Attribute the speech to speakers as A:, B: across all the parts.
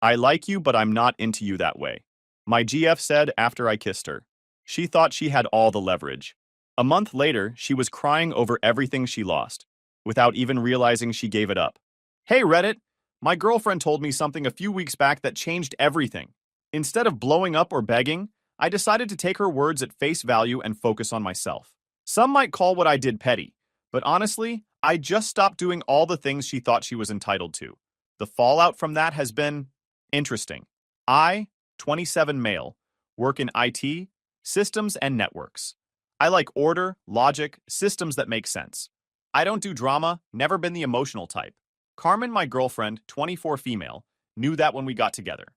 A: I like you, but I'm not into you that way, my GF said after I kissed her. She thought she had all the leverage. A month later, she was crying over everything she lost, without even realizing she gave it up. Hey Reddit, my girlfriend told me something a few weeks back that changed everything. Instead of blowing up or begging, I decided to take her words at face value and focus on myself. Some might call what I did petty, but honestly, I just stopped doing all the things she thought she was entitled to. The fallout from that has been interesting. I, 27 male, work in IT, systems, and networks. I like order, logic, systems that make sense. I don't do drama, never been the emotional type. Carmen, my girlfriend, 24 female, knew that when we got together.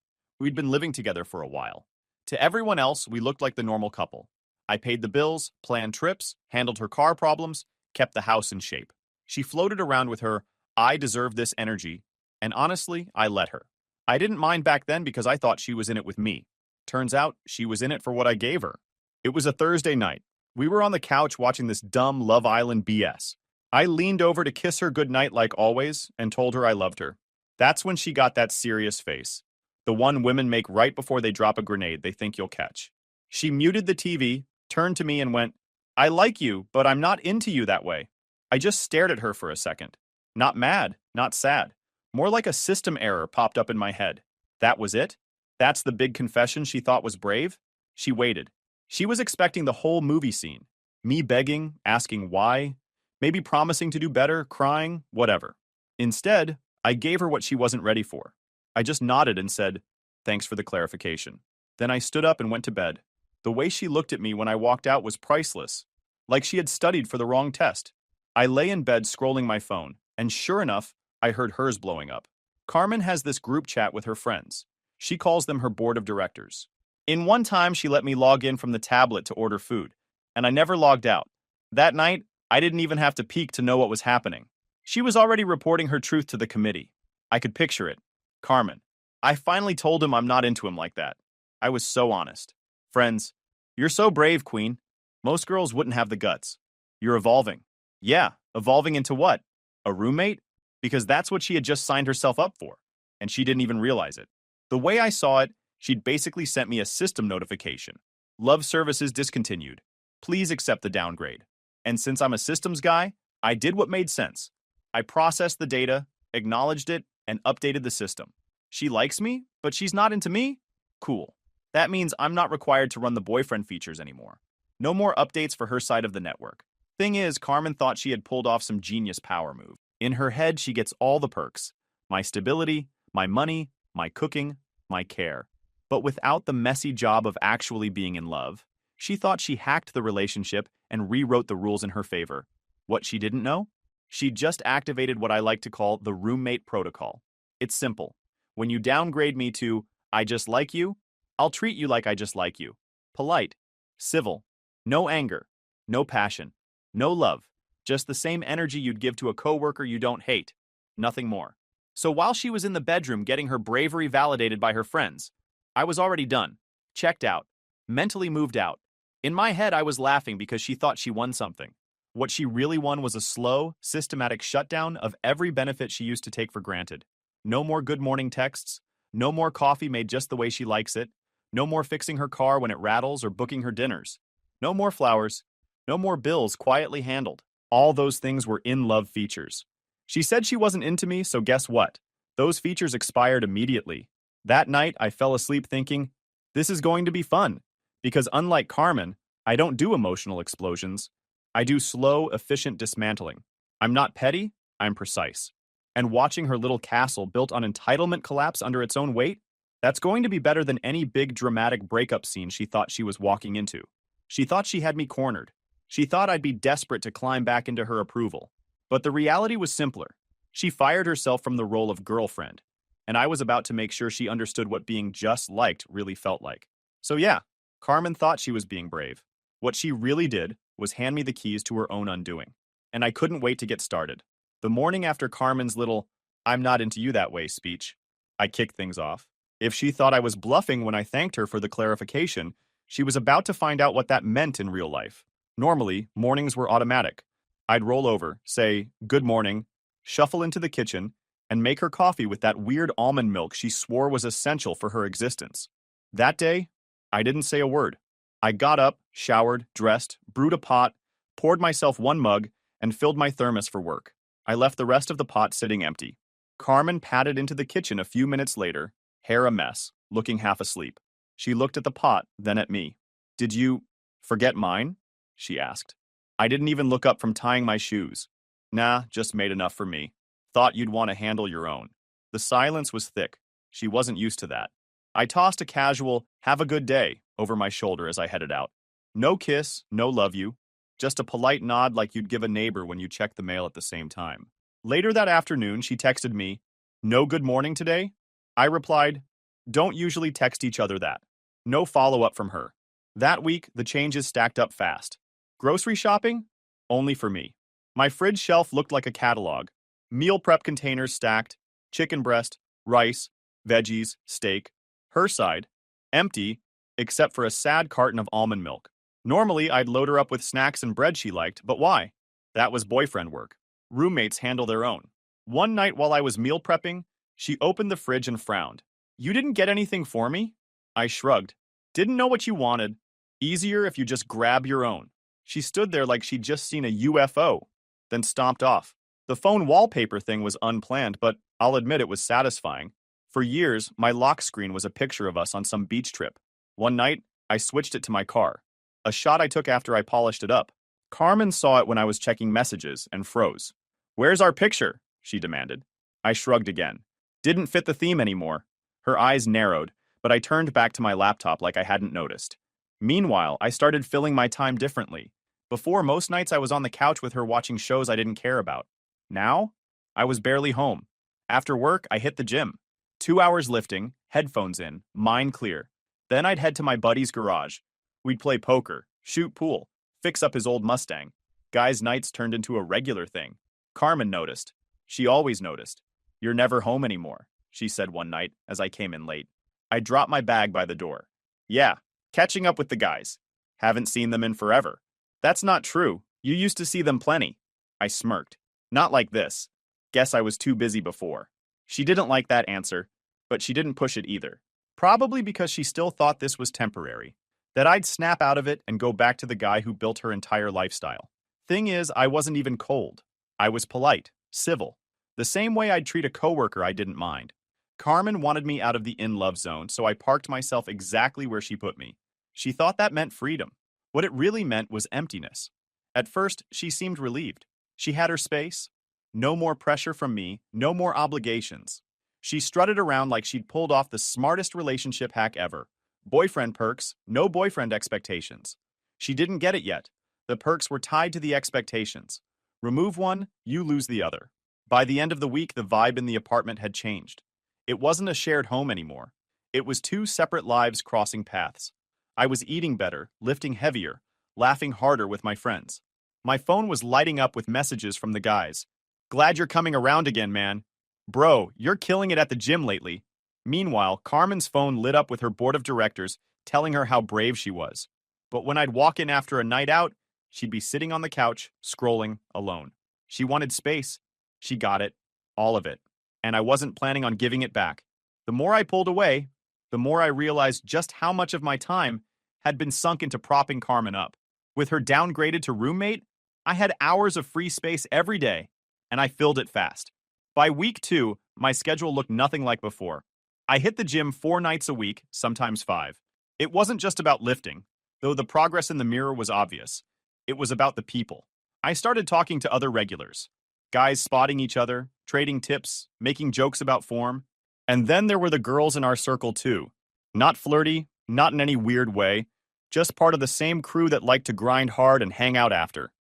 A: We'd been living together for a while. To everyone else, we looked like the normal couple. I paid the bills, planned trips, handled her car problems, kept the house in shape. She floated around with her, I deserve this energy, and honestly, I let her. I didn't mind back then because I thought she was in it with me. Turns out, she was in it for what I gave her. It was a Thursday night. We were on the couch watching this dumb Love Island BS. I leaned over to kiss her goodnight like always and told her I loved her. That's when she got that serious face. The one women make right before they drop a grenade they think you'll catch. She muted the TV, turned to me and went, I like you, but I'm not into you that way. I just stared at her for a second. Not mad, not sad. More like a system error popped up in my head. That was it? That's the big confession she thought was brave? She waited. She was expecting the whole movie scene. Me begging, asking why, maybe promising to do better, crying, whatever. Instead, I gave her what she wasn't ready for. I just nodded and said, thanks for the clarification. Then I stood up and went to bed. The way she looked at me when I walked out was priceless, like she had studied for the wrong test. I lay in bed scrolling my phone, and sure enough, I heard hers blowing up. Carmen has this group chat with her friends. She calls them her board of directors. In one time, she let me log in from the tablet to order food, and I never logged out. That night, I didn't even have to peek to know what was happening. She was already reporting her truth to the committee. I could picture it. Carmen. I finally told him I'm not into him like that. I was so honest. Friends, you're so brave, Queen. Most girls wouldn't have the guts. You're evolving. Yeah, evolving into what? A roommate? Because that's what she had just signed herself up for, and she didn't even realize it. The way I saw it, she'd basically sent me a system notification. Love services discontinued. Please accept the downgrade. And since I'm a systems guy, I did what made sense. I processed the data, acknowledged it, and updated the system. She likes me, but she's not into me? Cool. That means I'm not required to run the boyfriend features anymore. No more updates for her side of the network. Thing is, Carmen thought she had pulled off some genius power move. In her head, she gets all the perks. My stability, my money, my cooking, my care. But without the messy job of actually being in love, she thought she hacked the relationship and rewrote the rules in her favor. What she didn't know? She just activated what I like to call the roommate protocol. It's simple. When you downgrade me to, I just like you, I'll treat you like I just like you. Polite, civil, no anger, no passion, no love, just the same energy you'd give to a coworker you don't hate, nothing more. So while she was in the bedroom getting her bravery validated by her friends, I was already done, checked out, mentally moved out. In my head, I was laughing because she thought she won something. What she really won was a slow, systematic shutdown of every benefit she used to take for granted. No more good morning texts, no more coffee made just the way she likes it, no more fixing her car when it rattles or booking her dinners, no more flowers, no more bills quietly handled. All those things were in-love features. She said she wasn't into me, so guess what? Those features expired immediately. That night, I fell asleep thinking, this is going to be fun, because unlike Carmen, I don't do emotional explosions. I do slow, efficient dismantling. I'm not petty, I'm precise. And watching her little castle built on entitlement collapse under its own weight, that's going to be better than any big dramatic breakup scene she thought she was walking into. She thought she had me cornered. She thought I'd be desperate to climb back into her approval. But the reality was simpler. She fired herself from the role of girlfriend, and I was about to make sure she understood what being just liked really felt like. So yeah, Carmen thought she was being brave. What she really did was hand me the keys to her own undoing, and I couldn't wait to get started. The morning after Carmen's little, I'm not into you that way speech, I kicked things off. If she thought I was bluffing when I thanked her for the clarification, she was about to find out what that meant in real life. Normally, mornings were automatic. I'd roll over, say, good morning, shuffle into the kitchen, and make her coffee with that weird almond milk she swore was essential for her existence. That day, I didn't say a word. I got up, showered, dressed, brewed a pot, poured myself one mug, and filled my thermos for work. I left the rest of the pot sitting empty. Carmen padded into the kitchen a few minutes later, hair a mess, looking half asleep. She looked at the pot, then at me. "Did you forget mine?" she asked. I didn't even look up from tying my shoes. "Nah, just made enough for me. Thought you'd want to handle your own." The silence was thick. She wasn't used to that. I tossed a casual, "have a good day," over my shoulder as I headed out. No kiss, no love you. Just a polite nod like you'd give a neighbor when you check the mail at the same time. Later that afternoon, she texted me, "No good morning today?" I replied, "Don't usually text each other that." No follow-up from her. That week, the changes stacked up fast. Grocery shopping? Only for me. My fridge shelf looked like a catalog. Meal prep containers stacked, chicken breast, rice, veggies, steak. Her side, empty, except for a sad carton of almond milk. Normally, I'd load her up with snacks and bread she liked, but why? That was boyfriend work. Roommates handle their own. One night while I was meal prepping, she opened the fridge and frowned. "You didn't get anything for me?" I shrugged. "Didn't know what you wanted. Easier if you just grab your own." She stood there like she'd just seen a UFO, then stomped off. The phone wallpaper thing was unplanned, but I'll admit it was satisfying. For years, my lock screen was a picture of us on some beach trip. One night, I switched it to my car. A shot I took after I polished it up. Carmen saw it when I was checking messages and froze. "Where's our picture?" she demanded. I shrugged again. Didn't fit the theme anymore. Her eyes narrowed, but I turned back to my laptop like I hadn't noticed. Meanwhile, I started filling my time differently. Before, most nights I was on the couch with her watching shows I didn't care about. Now, I was barely home. After work, I hit the gym. 2 hours lifting, headphones in, mind clear. Then I'd head to my buddy's garage. We'd play poker, shoot pool, fix up his old Mustang. Guys' nights turned into a regular thing. Carmen noticed. She always noticed. "You're never home anymore," she said one night as I came in late. I dropped my bag by the door. "Yeah, catching up with the guys. Haven't seen them in forever." "That's not true. You used to see them plenty." I smirked. "Not like this. Guess I was too busy before." She didn't like that answer, but she didn't push it either. Probably because she still thought this was temporary, that I'd snap out of it and go back to the guy who built her entire lifestyle. Thing is, I wasn't even cold. I was polite, civil, the same way I'd treat a coworker I didn't mind. Carmen wanted me out of the in-love zone, so I parked myself exactly where she put me. She thought that meant freedom. What it really meant was emptiness. At first, she seemed relieved. She had her space. No more pressure from me, no more obligations. She strutted around like she'd pulled off the smartest relationship hack ever. Boyfriend perks, no boyfriend expectations. She didn't get it yet. The perks were tied to the expectations. Remove one, you lose the other. By the end of the week, the vibe in the apartment had changed. It wasn't a shared home anymore. It was two separate lives crossing paths. I was eating better, lifting heavier, laughing harder with my friends. My phone was lighting up with messages from the guys. "Glad you're coming around again, man. Bro, you're killing it at the gym lately." Meanwhile, Carmen's phone lit up with her board of directors telling her how brave she was. But when I'd walk in after a night out, she'd be sitting on the couch, scrolling, alone. She wanted space. She got it. All of it. And I wasn't planning on giving it back. The more I pulled away, the more I realized just how much of my time had been sunk into propping Carmen up. With her downgraded to roommate, I had hours of free space every day, and I filled it fast. By week 2, my schedule looked nothing like before. I hit the gym 4 nights a week, sometimes 5. It wasn't just about lifting, though the progress in the mirror was obvious. It was about the people. I started talking to other regulars. Guys spotting each other, trading tips, making jokes about form. And then there were the girls in our circle too. Not flirty, not in any weird way, just part of the same crew that liked to grind hard and hang out after.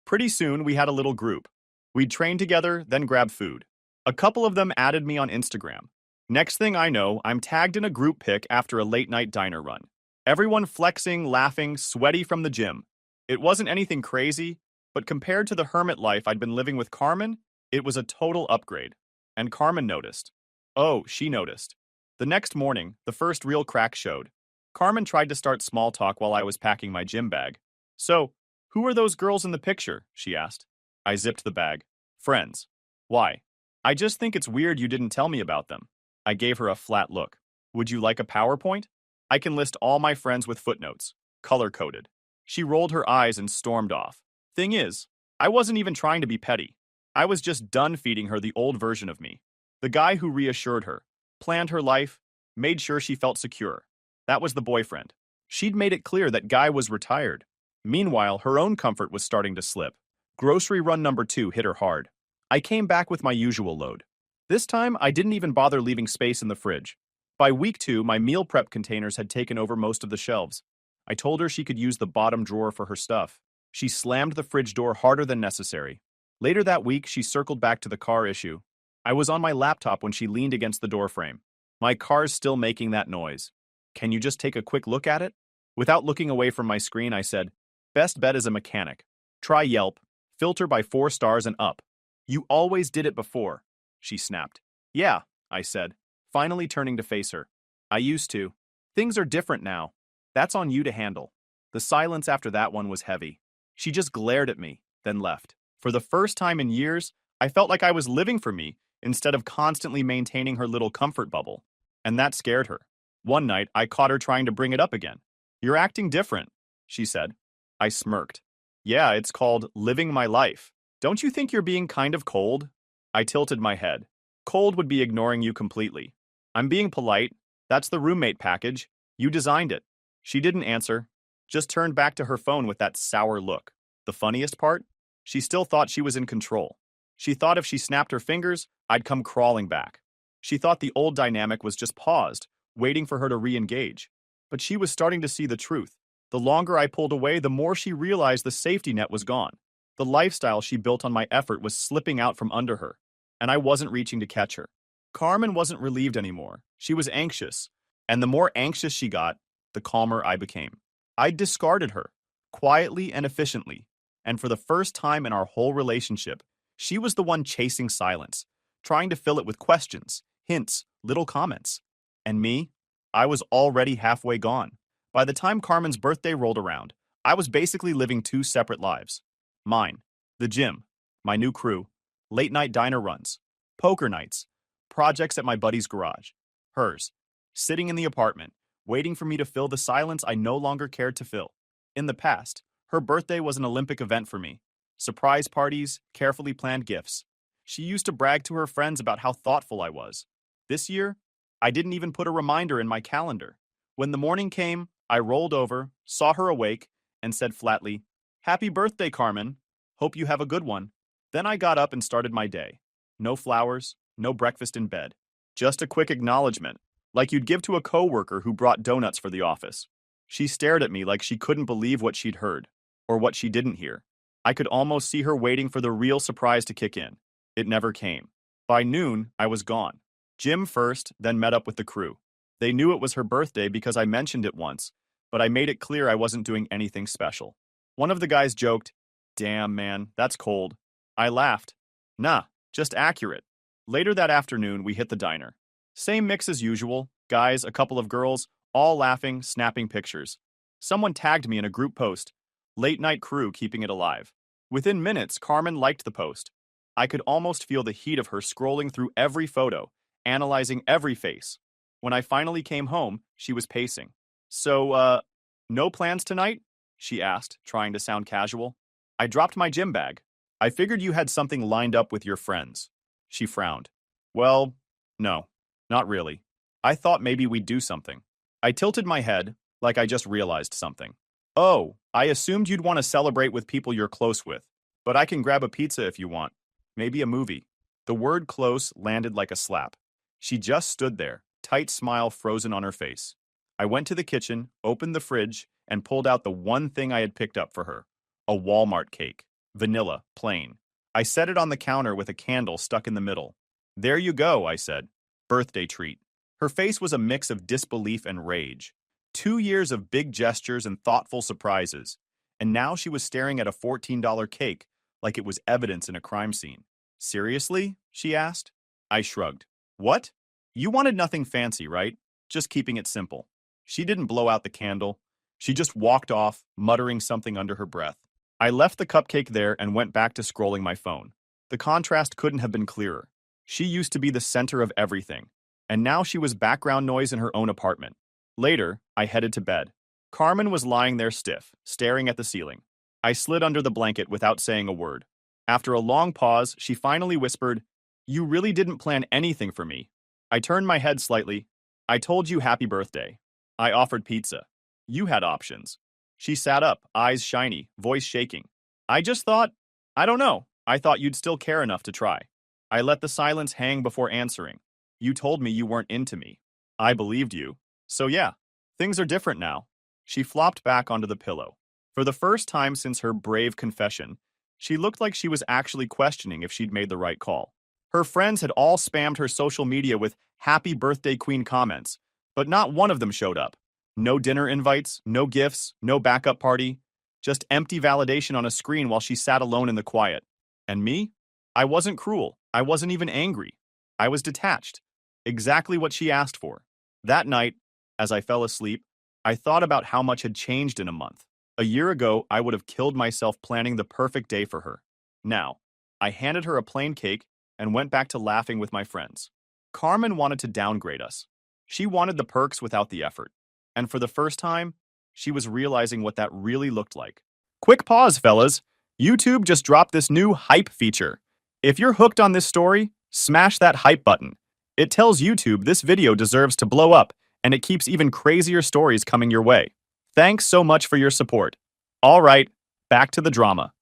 A: Pretty soon, we had a little group. We'd train together, then grab food. A couple of them added me on Instagram. Next thing I know, I'm tagged in a group pic after a late-night diner run. Everyone flexing, laughing, sweaty from the gym. It wasn't anything crazy, but compared to the hermit life I'd been living with Carmen, it was a total upgrade. And Carmen noticed. Oh, she noticed. The next morning, the first real crack showed. Carmen tried to start small talk while I was packing my gym bag. "So, who are those girls in the picture?" she asked. I zipped the bag. "Friends." "Why?" I just think it's weird you didn't tell me about them. I gave her a flat look. Would you like a PowerPoint? I can list all my friends with footnotes, color-coded. She rolled her eyes and stormed off. Thing is, I wasn't even trying to be petty. I was just done feeding her the old version of me. The guy who reassured her, planned her life, made sure she felt secure. That was the boyfriend. She'd made it clear that guy was retired. Meanwhile, her own comfort was starting to slip. Grocery run number 2 hit her hard. I came back with my usual load. This time, I didn't even bother leaving space in the fridge. By week 2, my meal prep containers had taken over most of the shelves. I told her she could use the bottom drawer for her stuff. She slammed the fridge door harder than necessary. Later that week, she circled back to the car issue. I was on my laptop when she leaned against the doorframe. My car's still making that noise. Can you just take a quick look at it? Without looking away from my screen, I said, best bet is a mechanic. Try Yelp. Filter by 4 stars and up. You always did it before, she snapped. Yeah, I said, finally turning to face her. I used to. Things are different now. That's on you to handle. The silence after that one was heavy. She just glared at me, then left. For the first time in years, I felt like I was living for me instead of constantly maintaining her little comfort bubble. And that scared her. One night, I caught her trying to bring it up again. You're acting different, she said. I smirked. Yeah, it's called living my life. Don't you think you're being kind of cold? I tilted my head. Cold would be ignoring you completely. I'm being polite. That's the roommate package. You designed it. She didn't answer, just turned back to her phone with that sour look. The funniest part? She still thought she was in control. She thought if she snapped her fingers, I'd come crawling back. She thought the old dynamic was just paused, waiting for her to re-engage. But she was starting to see the truth. The longer I pulled away, the more she realized the safety net was gone. The lifestyle she built on my effort was slipping out from under her, and I wasn't reaching to catch her. Carmen wasn't relieved anymore. She was anxious, and the more anxious she got, the calmer I became. I discarded her, quietly and efficiently, and for the first time in our whole relationship, she was the one chasing silence, trying to fill it with questions, hints, little comments. And me? I was already halfway gone. By the time Carmen's birthday rolled around, I was basically living 2 separate lives. Mine, the gym, my new crew, late-night diner runs, poker nights, projects at my buddy's garage. Hers, sitting in the apartment, waiting for me to fill the silence I no longer cared to fill. In the past, her birthday was an Olympic event for me. Surprise parties, carefully planned gifts. She used to brag to her friends about how thoughtful I was. This year, I didn't even put a reminder in my calendar. When the morning came, I rolled over, saw her awake, and said flatly, "Happy birthday, Carmen. Hope you have a good one." Then I got up and started my day. No flowers, no breakfast in bed. Just a quick acknowledgement, like you'd give to a coworker who brought donuts for the office. She stared at me like she couldn't believe what she'd heard, or what she didn't hear. I could almost see her waiting for the real surprise to kick in. It never came. By noon, I was gone. Gym first, then met up with the crew. They knew it was her birthday because I mentioned it once, but I made it clear I wasn't doing anything special. One of the guys joked, "Damn, man, that's cold." I laughed. Nah, just accurate. Later that afternoon, we hit the diner. Same mix as usual, guys, a couple of girls, all laughing, snapping pictures. Someone tagged me in a group post, "Late night crew keeping it alive." Within minutes, Carmen liked the post. I could almost feel the heat of her scrolling through every photo, analyzing every face. When I finally came home, she was pacing. "So, no plans tonight?" she asked, trying to sound casual. I dropped my gym bag. "I figured you had something lined up with your friends." She frowned. "Well, no, not really. I thought maybe we'd do something." I tilted my head, like I just realized something. "Oh, I assumed you'd want to celebrate with people you're close with, but I can grab a pizza if you want. Maybe a movie." The word close landed like a slap. She just stood there, tight smile frozen on her face. I went to the kitchen, opened the fridge, and pulled out the one thing I had picked up for her. A Walmart cake. Vanilla, plain. I set it on the counter with a candle stuck in the middle. "There you go," I said. "Birthday treat." Her face was a mix of disbelief and rage. 2 years of big gestures and thoughtful surprises, and now she was staring at a $14 cake like it was evidence in a crime scene. "Seriously?" she asked. I shrugged. "What? You wanted nothing fancy, right? Just keeping it simple." She didn't blow out the candle. She just walked off, muttering something under her breath. I left the cupcake there and went back to scrolling my phone. The contrast couldn't have been clearer. She used to be the center of everything, and now she was background noise in her own apartment. Later, I headed to bed. Carmen was lying there stiff, staring at the ceiling. I slid under the blanket without saying a word. After a long pause, she finally whispered, "You really didn't plan anything for me." I turned my head slightly. "I told you happy birthday. I offered pizza. You had options." She sat up, eyes shiny, voice shaking. "I just thought, I don't know, I thought you'd still care enough to try." I let the silence hang before answering. "You told me you weren't into me. I believed you. So yeah, things are different now." She flopped back onto the pillow. For the first time since her brave confession, she looked like she was actually questioning if she'd made the right call. Her friends had all spammed her social media with "Happy Birthday Queen" comments, but not one of them showed up. No dinner invites, no gifts, no backup party, just empty validation on a screen while she sat alone in the quiet. And me? I wasn't cruel. I wasn't even angry. I was detached. Exactly what she asked for. That night, as I fell asleep, I thought about how much had changed in a month. A year ago, I would have killed myself planning the perfect day for her. Now, I handed her a plain cake and went back to laughing with my friends. Carmen wanted to downgrade us. She wanted the perks without the effort. And for the first time, she was realizing what that really looked like. Quick pause, fellas. YouTube just dropped this new hype feature. If you're hooked on this story, smash that hype button. It tells YouTube this video deserves to blow up, and it keeps even crazier stories coming your way. Thanks so much for your support. All right, back to the drama.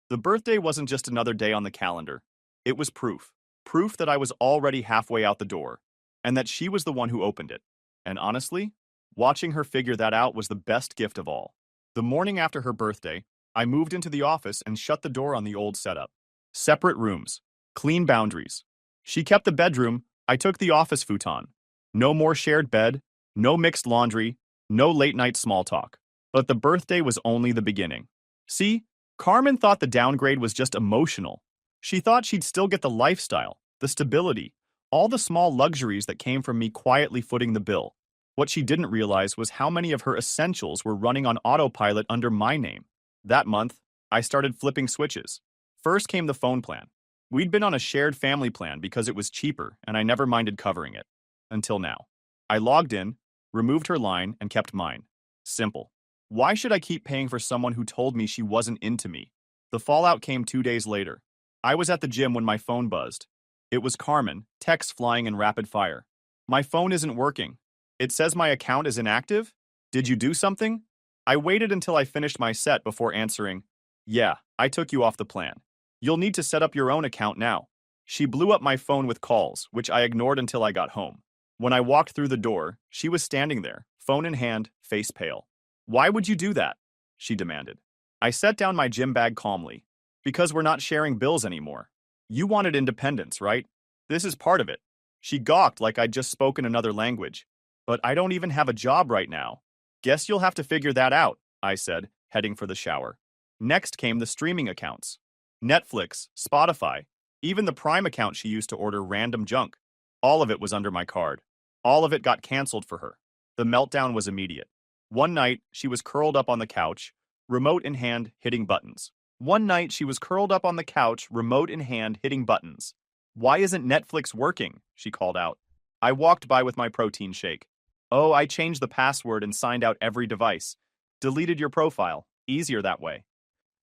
A: The birthday wasn't just another day on the calendar. It was proof. Proof that I was already halfway out the door, and that she was the one who opened it. And honestly, watching her figure that out was the best gift of all. The morning after her birthday, I moved into the office and shut the door on the old setup. Separate rooms. Clean boundaries. She kept the bedroom, I took the office futon. No more shared bed, no mixed laundry, no late-night small talk. But the birthday was only the beginning. See, Carmen thought the downgrade was just emotional. She thought she'd still get the lifestyle, the stability, all the small luxuries that came from me quietly footing the bill. What she didn't realize was how many of her essentials were running on autopilot under my name. That month, I started flipping switches. First came the phone plan. We'd been on a shared family plan because it was cheaper and I never minded covering it. Until now. I logged in, removed her line, and kept mine. Simple. Why should I keep paying for someone who told me she wasn't into me? The fallout came 2 days later. I was at the gym when my phone buzzed. It was Carmen, texts flying in rapid fire. "My phone isn't working. It says my account is inactive? Did you do something?" I waited until I finished my set before answering, "Yeah, I took you off the plan. You'll need to set up your own account now." She blew up my phone with calls, which I ignored until I got home. When I walked through the door, she was standing there, phone in hand, face pale. "Why would you do that?" she demanded. I set down my gym bag calmly. "Because we're not sharing bills anymore. You wanted independence, right? This is part of it." She gawked like I'd just spoken another language. "But I don't even have a job right now." "Guess you'll have to figure that out," I said, heading for the shower. Next came the streaming accounts. Netflix, Spotify, even the Prime account she used to order random junk. All of it was under my card. All of it got canceled for her. The meltdown was immediate. One night, she was curled up on the couch, remote in hand, hitting buttons. "Why isn't Netflix working?" she called out. I walked by with my protein shake. "Oh, I changed the password and signed out every device. Deleted your profile. Easier that way."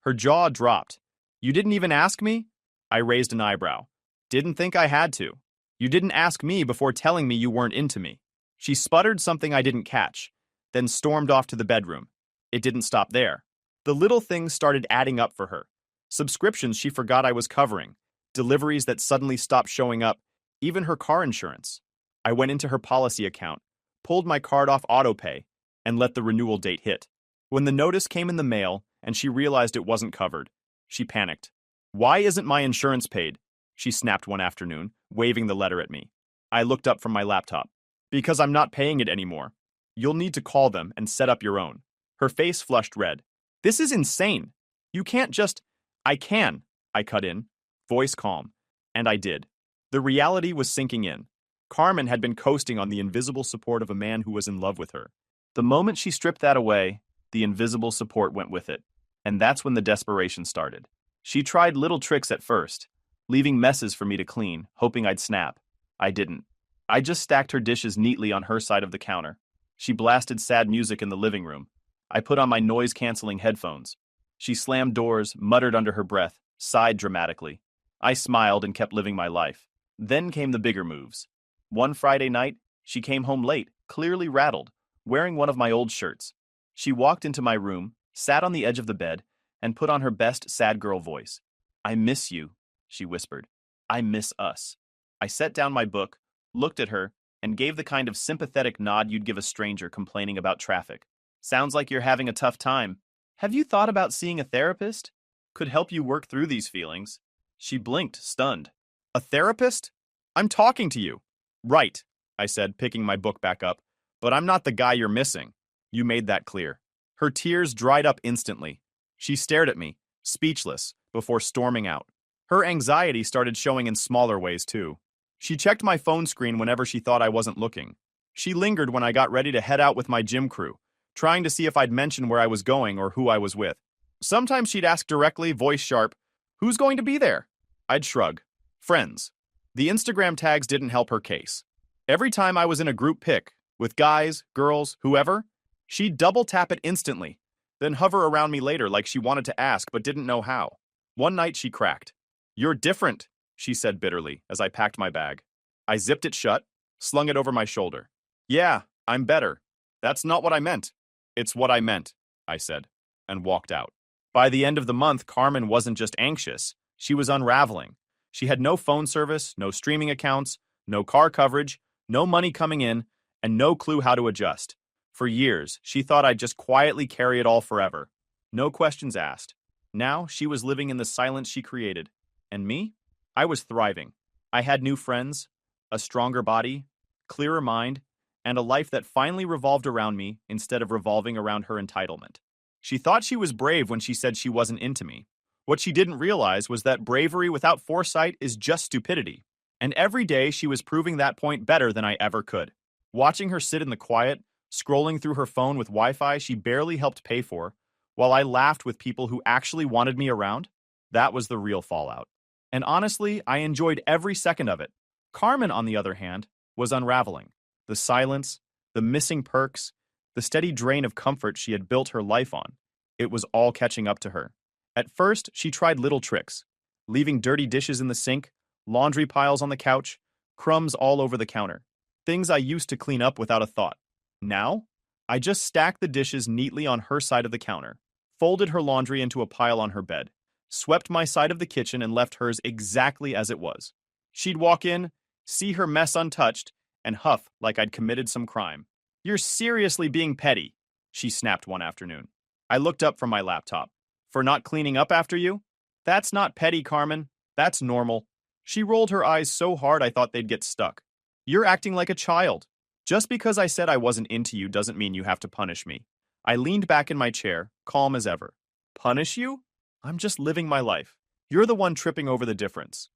A: Her jaw dropped. "You didn't even ask me?" I raised an eyebrow. "Didn't think I had to. You didn't ask me before telling me you weren't into me." She sputtered something I didn't catch, then stormed off to the bedroom. It didn't stop there. The little things started adding up for her. Subscriptions she forgot I was covering, deliveries that suddenly stopped showing up, even her car insurance. I went into her policy account, pulled my card off autopay, and let the renewal date hit. When the notice came in the mail and she realized it wasn't covered, she panicked. "Why isn't my insurance paid?" she snapped one afternoon, waving the letter at me. I looked up from my laptop. "Because I'm not paying it anymore. You'll need to call them and set up your own." Her face flushed red. "This is insane. You can't just—" "I can," I cut in, voice calm. And I did. The reality was sinking in. Carmen had been coasting on the invisible support of a man who was in love with her. The moment she stripped that away, the invisible support went with it. And that's when the desperation started. She tried little tricks at first. leaving messes for me to clean, hoping I'd snap. I didn't. I just stacked her dishes neatly on her side of the counter. She blasted sad music in the living room. I put on my noise-canceling headphones. She slammed doors, muttered under her breath, sighed dramatically. I smiled and kept living my life. Then came the bigger moves. One Friday night, she came home late, clearly rattled, wearing one of my old shirts. She walked into my room, sat on the edge of the bed, and put on her best sad girl voice. "I miss you," she whispered. "I miss us." I set down my book, looked at her, and gave the kind of sympathetic nod you'd give a stranger complaining about traffic. "Sounds like you're having a tough time. Have you thought about seeing a therapist? Could help you work through these feelings." She blinked, stunned. "A therapist? I'm talking to you." "Right," I said, picking my book back up, "but I'm not the guy you're missing. You made that clear." Her tears dried up instantly. She stared at me, speechless, before storming out. Her anxiety started showing in smaller ways, too. She checked my phone screen whenever she thought I wasn't looking. She lingered when I got ready to head out with my gym crew, trying to see if I'd mention where I was going or who I was with. Sometimes she'd ask directly, voice sharp, "Who's going to be there?" I'd shrug. "Friends." The Instagram tags didn't help her case. Every time I was in a group pic, with guys, girls, whoever, she'd double tap it instantly, then hover around me later like she wanted to ask but didn't know how. One night she cracked. "You're different," she said bitterly as I packed my bag. I zipped it shut, slung it over my shoulder. "Yeah, I'm better. That's not what I meant." "It's what I meant," I said, and walked out. By the end of the month, Carmen wasn't just anxious. She was unraveling. She had no phone service, no streaming accounts, no car coverage, no money coming in, and no clue how to adjust. For years, she thought I'd just quietly carry it all forever. No questions asked. Now, she was living in the silence she created. And me? I was thriving. I had new friends, a stronger body, clearer mind, and a life that finally revolved around me instead of revolving around her entitlement. She thought she was brave when she said she wasn't into me. What she didn't realize was that bravery without foresight is just stupidity. And every day she was proving that point better than I ever could. Watching her sit in the quiet, scrolling through her phone with Wi-Fi she barely helped pay for, while I laughed with people who actually wanted me around, that was the real fallout. And honestly, I enjoyed every second of it. Carmen, on the other hand, was unraveling. The silence, the missing perks, the steady drain of comfort she had built her life on. It was all catching up to her. At first, she tried little tricks, leaving dirty dishes in the sink, laundry piles on the couch, crumbs all over the counter. Things I used to clean up without a thought. Now, I just stacked the dishes neatly on her side of the counter, folded her laundry into a pile on her bed, swept my side of the kitchen and left hers exactly as it was. She'd walk in, see her mess untouched, and huff like I'd committed some crime. "You're seriously being petty," she snapped one afternoon. I looked up from my laptop. "For not cleaning up after you? That's not petty, Carmen. That's normal." She rolled her eyes so hard I thought they'd get stuck. "You're acting like a child. Just because I said I wasn't into you doesn't mean you have to punish me." I leaned back in my chair, calm as ever. "Punish you? I'm just living my life. You're the one tripping over the difference."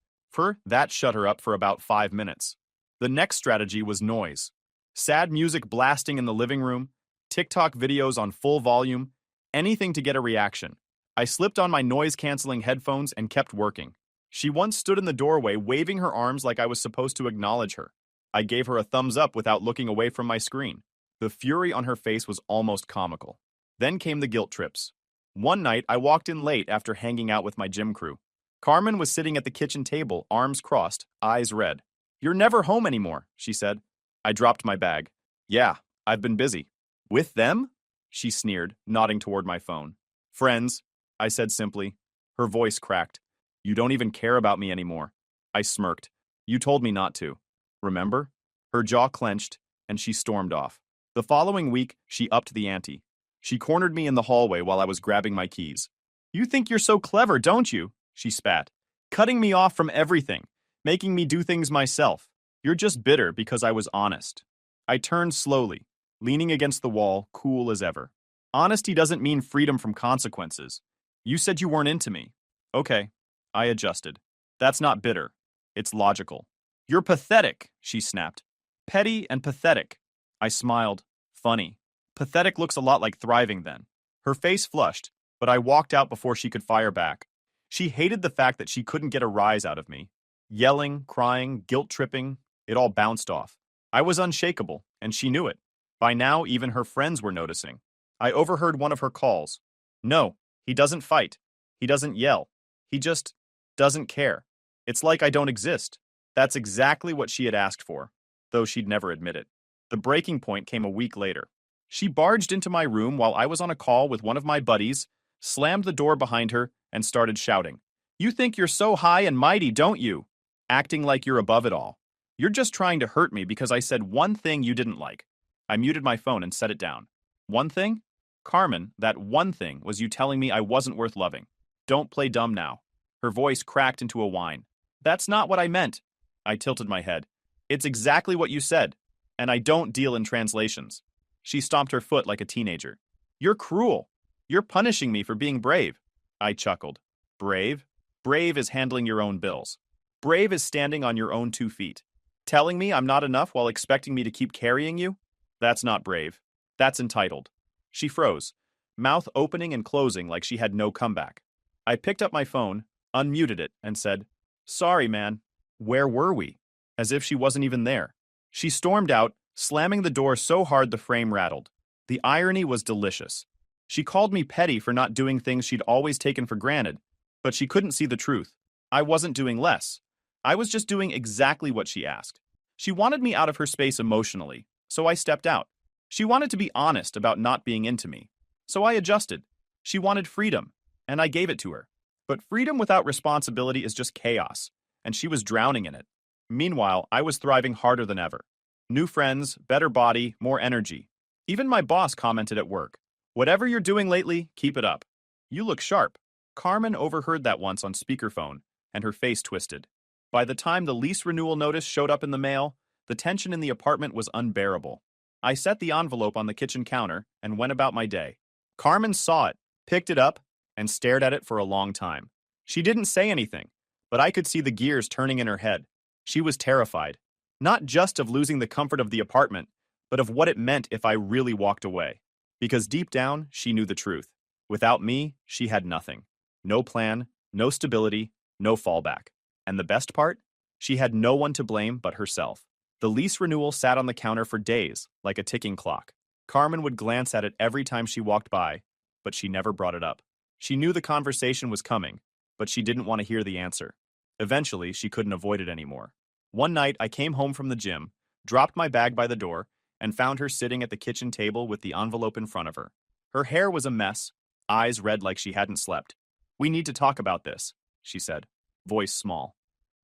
A: That shut her up for about 5 minutes. The next strategy was noise. Sad music blasting in the living room, TikTok videos on full volume, anything to get a reaction. I slipped on my noise-canceling headphones and kept working. She once stood in the doorway waving her arms like I was supposed to acknowledge her. I gave her a thumbs up without looking away from my screen. The fury on her face was almost comical. Then came the guilt trips. One night, I walked in late after hanging out with my gym crew. Carmen was sitting at the kitchen table, arms crossed, eyes red. "You're never home anymore," she said. I dropped my bag. "Yeah, I've been busy." "With them?" she sneered, nodding toward my phone. "Friends," I said simply. Her voice cracked. "You don't even care about me anymore." I smirked. "You told me not to. Remember?" Her jaw clenched, and she stormed off. The following week, she upped the ante. She cornered me in the hallway while I was grabbing my keys. "You think you're so clever, don't you?" she spat. "Cutting me off from everything, making me do things myself. You're just bitter because I was honest." I turned slowly, leaning against the wall, cool as ever. "Honesty doesn't mean freedom from consequences. You said you weren't into me." "Okay." I adjusted. "That's not bitter. It's logical." "You're pathetic," she snapped. "Petty and pathetic." I smiled. Funny. Pathetic looks a lot like thriving then. Her face flushed, but I walked out before she could fire back. She hated the fact that she couldn't get a rise out of me. Yelling, crying, guilt-tripping, it all bounced off. I was unshakable, and she knew it. By now, even her friends were noticing. I overheard one of her calls. No, he doesn't fight. He doesn't yell. He just doesn't care. It's like I don't exist. That's exactly what she had asked for, though she'd never admit it. The breaking point came a week later. She barged into my room while I was on a call with one of my buddies, slammed the door behind her, and started shouting. "You think you're so high and mighty, don't you? Acting like you're above it all. You're just trying to hurt me because I said one thing you didn't like." I muted my phone and set it down. One thing? Carmen, that one thing was you telling me I wasn't worth loving. Don't play dumb now. Her voice cracked into a whine. That's not what I meant. I tilted my head. It's exactly what you said, and I don't deal in translations. She stomped her foot like a teenager. You're cruel. You're punishing me for being brave. I chuckled. Brave? Brave is handling your own bills. Brave is standing on your own 2 feet. Telling me I'm not enough while expecting me to keep carrying you? That's not brave. That's entitled. She froze, mouth opening and closing like she had no comeback. I picked up my phone, unmuted it, and said, Sorry, man. Where were we? As if she wasn't even there. She stormed out, slamming the door so hard the frame rattled. The irony was delicious. She called me petty for not doing things she'd always taken for granted, but she couldn't see the truth. I wasn't doing less. I was just doing exactly what she asked. She wanted me out of her space emotionally, so I stepped out. She wanted to be honest about not being into me, so I adjusted. She wanted freedom, and I gave it to her. But freedom without responsibility is just chaos, and she was drowning in it. Meanwhile, I was thriving harder than ever. New friends, better body, more energy. Even my boss commented at work. Whatever you're doing lately, keep it up. You look sharp. Carmen overheard that once on speakerphone, and her face twisted. By the time the lease renewal notice showed up in the mail, the tension in the apartment was unbearable. I set the envelope on the kitchen counter and went about my day. Carmen saw it, picked it up, and stared at it for a long time. She didn't say anything, but I could see the gears turning in her head. She was terrified, not just of losing the comfort of the apartment, but of what it meant if I really walked away. Because deep down, she knew the truth. Without me, she had nothing. No plan, no stability, no fallback. And the best part? She had no one to blame but herself. The lease renewal sat on the counter for days, like a ticking clock. Carmen would glance at it every time she walked by, but she never brought it up. She knew the conversation was coming, but she didn't want to hear the answer. Eventually, she couldn't avoid it anymore. One night, I came home from the gym, dropped my bag by the door, and found her sitting at the kitchen table with the envelope in front of her. Her hair was a mess, eyes red like she hadn't slept. We need to talk about this, she said, voice small.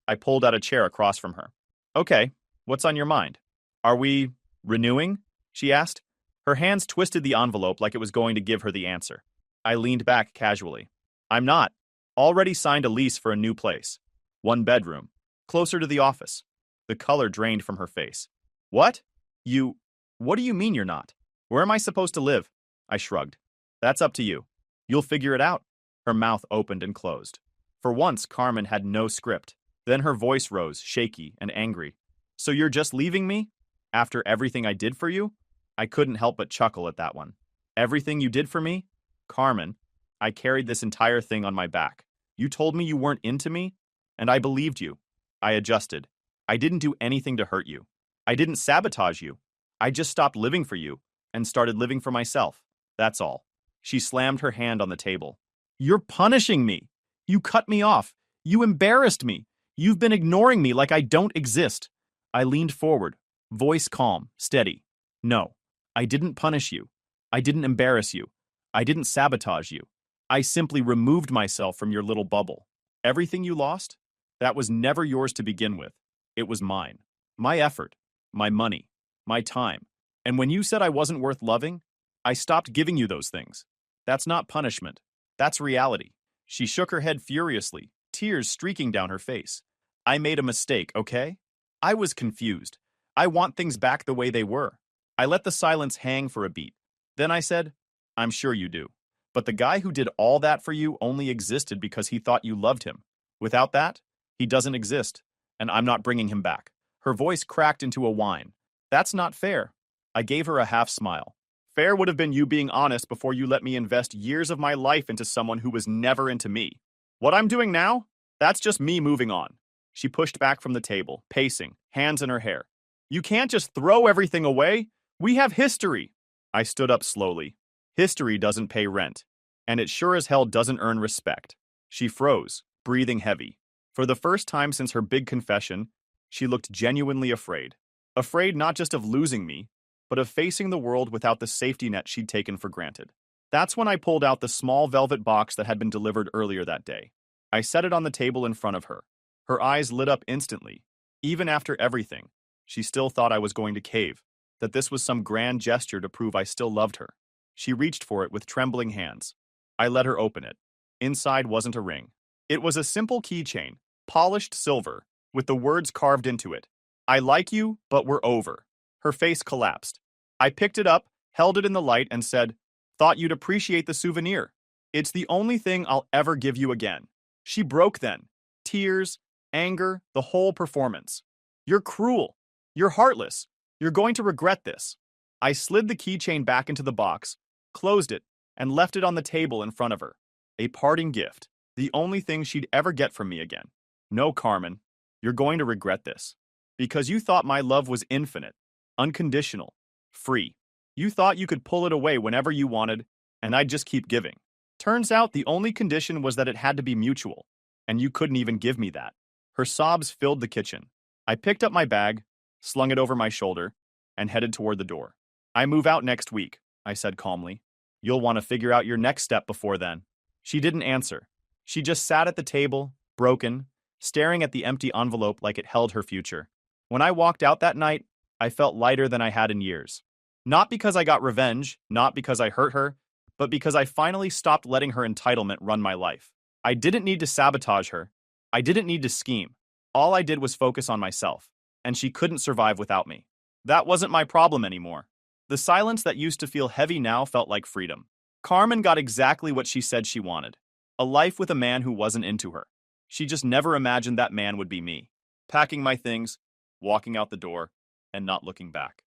A: I pulled out a chair across from her. Okay, what's on your mind? Are we renewing? She asked. Her hands twisted the envelope like it was going to give her the answer. I leaned back casually. I'm not. Already signed a lease for a new place. 1 bedroom. Closer to the office. The color drained from her face. What? What do you mean you're not? Where am I supposed to live? I shrugged. That's up to you. You'll figure it out. Her mouth opened and closed. For once, Carmen had no script. Then her voice rose, shaky and angry. So you're just leaving me? After everything I did for you? I couldn't help but chuckle at that one. Everything you did for me? Carmen, I carried this entire thing on my back. You told me you weren't into me, and I believed you. I adjusted. I didn't do anything to hurt you. I didn't sabotage you. I just stopped living for you and started living for myself. That's all. She slammed her hand on the table. You're punishing me. You cut me off. You embarrassed me. You've been ignoring me like I don't exist. I leaned forward, voice calm, steady. No, I didn't punish you. I didn't embarrass you. I didn't sabotage you. I simply removed myself from your little bubble. Everything you lost? That was never yours to begin with. It was mine. My effort, my money, my time. And when you said I wasn't worth loving, I stopped giving you those things. That's not punishment. That's reality. She shook her head furiously, tears streaking down her face. I made a mistake, okay? I was confused. I want things back the way they were. I let the silence hang for a beat. Then I said, I'm sure you do. But the guy who did all that for you only existed because he thought you loved him. Without that, he doesn't exist, and I'm not bringing him back. Her voice cracked into a whine. That's not fair. I gave her a half smile. Fair would have been you being honest before you let me invest years of my life into someone who was never into me. What I'm doing now? That's just me moving on. She pushed back from the table, pacing, hands in her hair. You can't just throw everything away. We have history. I stood up slowly. History doesn't pay rent, and it sure as hell doesn't earn respect. She froze, breathing heavy. For the first time since her big confession, she looked genuinely afraid. Afraid not just of losing me, but of facing the world without the safety net she'd taken for granted. That's when I pulled out the small velvet box that had been delivered earlier that day. I set it on the table in front of her. Her eyes lit up instantly. Even after everything, she still thought I was going to cave, that this was some grand gesture to prove I still loved her. She reached for it with trembling hands. I let her open it. Inside wasn't a ring. It was a simple keychain, polished silver, with the words carved into it. I like you, but we're over. Her face collapsed. I picked it up, held it in the light, and said, "Thought you'd appreciate the souvenir. It's the only thing I'll ever give you again." She broke then. Tears, anger, the whole performance. "You're cruel. You're heartless. You're going to regret this." I slid the keychain back into the box, closed it, and left it on the table in front of her. A parting gift, the only thing she'd ever get from me again. "No, Carmen, you're going to regret this. Because you thought my love was infinite, unconditional, free. You thought you could pull it away whenever you wanted, and I'd just keep giving. Turns out the only condition was that it had to be mutual, and you couldn't even give me that." Her sobs filled the kitchen. I picked up my bag, slung it over my shoulder, and headed toward the door. "I move out next week," I said calmly. "You'll want to figure out your next step before then." She didn't answer. She just sat at the table, broken, staring at the empty envelope like it held her future. When I walked out that night, I felt lighter than I had in years. Not because I got revenge, not because I hurt her, but because I finally stopped letting her entitlement run my life. I didn't need to sabotage her. I didn't need to scheme. All I did was focus on myself, and she couldn't survive without me. That wasn't my problem anymore. The silence that used to feel heavy now felt like freedom. Carmen got exactly what she said she wanted. A life with a man who wasn't into her. She just never imagined that man would be me. Packing my things, walking out the door, and not looking back.